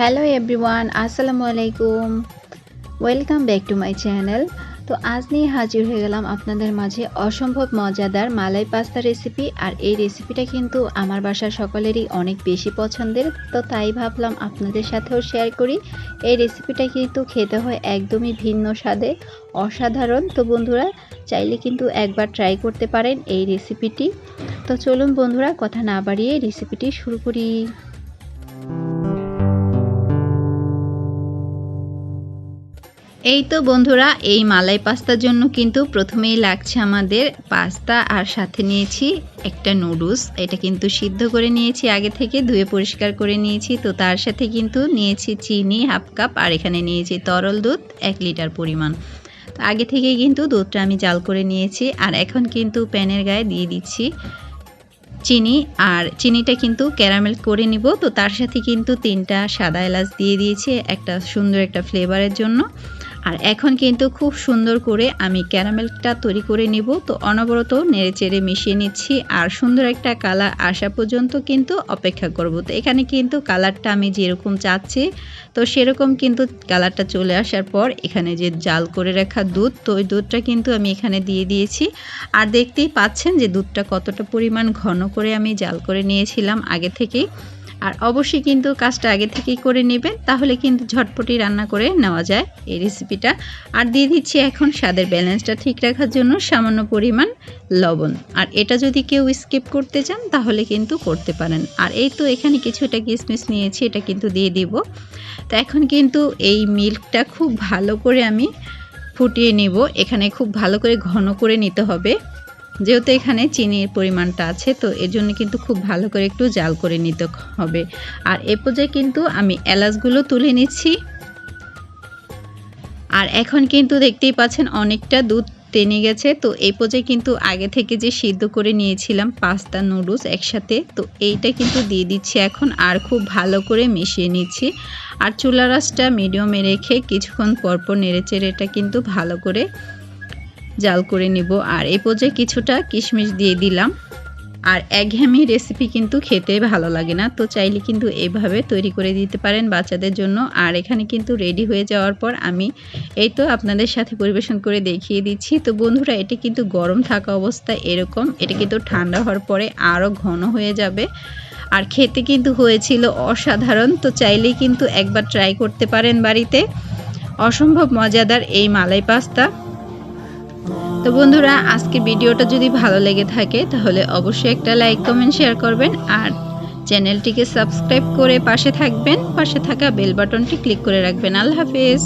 Hello everyone, আসসালামু আলাইকুম। Welcome back to my channel. তো আজ নিয়ে হাজির হয়ে গেলাম আপনাদের মাঝে অসম্ভব মজাদার মালাই পাস্তা রেসিপি। আর এই রেসিপিটা কিন্তু আমার বাসার সকলেরই অনেক বেশি পছন্দের, তো তাই ভাবলাম আপনাদের সাথেও শেয়ার করি। এই রেসিপিটা কিন্তু খেতে হয় একদমই ভিন্ন স্বাদে, অসাধারণ। তো বন্ধুরা চাইলে কিন্তু একবার ট্রাই করতে পারেন এই রেসিপিটি। তো চলুন বন্ধুরা কথা না বাড়িয়ে রেসিপিটি শুরু করি। এই তো বন্ধুরা, এই মালাই পাস্তার জন্য কিন্তু প্রথমেই লাগছে আমাদের পাস্তা, আর সাথে নিয়েছি একটা নুডলস। এটা কিন্তু সিদ্ধ করে নিয়েছি, আগে থেকে ধুয়ে পরিষ্কার করে নিয়েছি। তো তার সাথে কিন্তু নিয়েছি চিনি হাফ কাপ, আর এখানে নিয়েছি তরল দুধ 1 লিটার পরিমাণ। তো আগে থেকে কিন্তু দুধটা আমি জাল করে নিয়েছি। আর এখন কিন্তু প্যানের গায়ে দিয়ে দিচ্ছি চিনি, আর চিনিটা কিন্তু ক্যারামেল করে নিব। তো তার সাথে কিন্তু 3টা সাদা এলাচ দিয়ে দিয়েছি একটা সুন্দর একটা ফ্লেভারের জন্য। আর এখন কিন্তু খুব সুন্দর করে আমি ক্যারামেলটা তৈরি করে নিব। তো অনবরত নেড়েচেড়ে মিশিয়ে নিচ্ছি, আর সুন্দর একটা কালার আসা পর্যন্ত কিন্তু অপেক্ষা করব। তো এখানে কিন্তু কালারটা আমি যেরকম চাচ্ছি তো সেরকম কিন্তু কালারটা চলে আসার পর এখানে যে জাল করে রাখা দুধ, তো ওই দুধটা কিন্তু আমি এখানে দিয়ে দিয়েছি। আর দেখতেই পাচ্ছেন যে দুধটা কতটা পরিমাণ ঘন করে আমি জাল করে নিয়েছিলাম আগে থেকেই। আর অবশ্যই কিন্তু কাজটা আগে থেকেই করে নেবেন, তাহলে কিন্তু ঝটপটি রান্না করে নেওয়া যায় এই রেসিপিটা। আর দিয়ে দিচ্ছি এখন স্বাদের ব্যালেন্সটা ঠিক রাখার জন্য সামান্য পরিমাণ লবণ। আর এটা যদি কেউ স্কিপ করতে চান তাহলে কিন্তু করতে পারেন। আর এই তো এখানে কিছুটা কিশমিশ নিয়েছি, এটা কিন্তু দিয়ে দিব। তো এখন কিন্তু এই মিল্কটা খুব ভালো করে আমি ফুটিয়ে নিব। এখানে খুব ভালো করে ঘন করে নিতে হবে, যেহেতু এখানে চিনির পরিমাণটা আছে, তো এর জন্য কিন্তু খুব ভালো করে একটু জাল করে নিতে হবে। আর এ পর্যায়ে কিন্তু আমি এলাচগুলো তুলে নিচ্ছি। আর এখন কিন্তু দেখতেই পাচ্ছেন অনেকটা দুধ টেনে গেছে। তো এই পর্যায়ে কিন্তু আগে থেকে যে সিদ্ধ করে নিয়েছিলাম পাস্তা নুডলস একসাথে, তো এইটা কিন্তু দিয়ে দিচ্ছি এখন, আর খুব ভালো করে মিশিয়ে নিচ্ছি। আর চুলার আঁচটা মিডিয়ামে রেখে কিছুক্ষণ পরপর নেড়েচেড়ে এটা কিন্তু ভালো করে জাল করে নিব। আর এই পর্যায়ে কিছুটা কিশমিশ দিয়ে দিলাম। আর একঘেয়েমি রেসিপি কিন্তু খেতে ভালো লাগে না, তো চাইলে কিন্তু এইভাবে তৈরি করে দিতে পারেন বাচ্চাদের জন্য। আর এখানে কিন্তু রেডি হয়ে যাওয়ার পর আমি এই তো আপনাদের সাথে পরিবেশন করে দেখিয়ে দিচ্ছি। তো বন্ধুরা এটা কিন্তু গরম থাকা অবস্থায় এরকম, এটা কিন্তু ঠান্ডা হওয়ার পরে আরও ঘন হয়ে যাবে। আর খেতে কিন্তু হয়েছিল অসাধারণ। তো চাইলেই কিন্তু একবার ট্রাই করতে পারেন বাড়িতে। অসম্ভব মজাদার এই মালাই পাস্তা। তো বন্ধুরা আজকের ভিডিওটা যদি ভালো লেগে থাকে তাহলে অবশ্যই একটা লাইক কমেন্ট শেয়ার করবেন, আর চ্যানেলটিকে সাবস্ক্রাইব করে পাশে থাকবেন। পাশে থাকা বেল বাটনটি ক্লিক করে রাখবেন। আল্লাহ হাফেজ।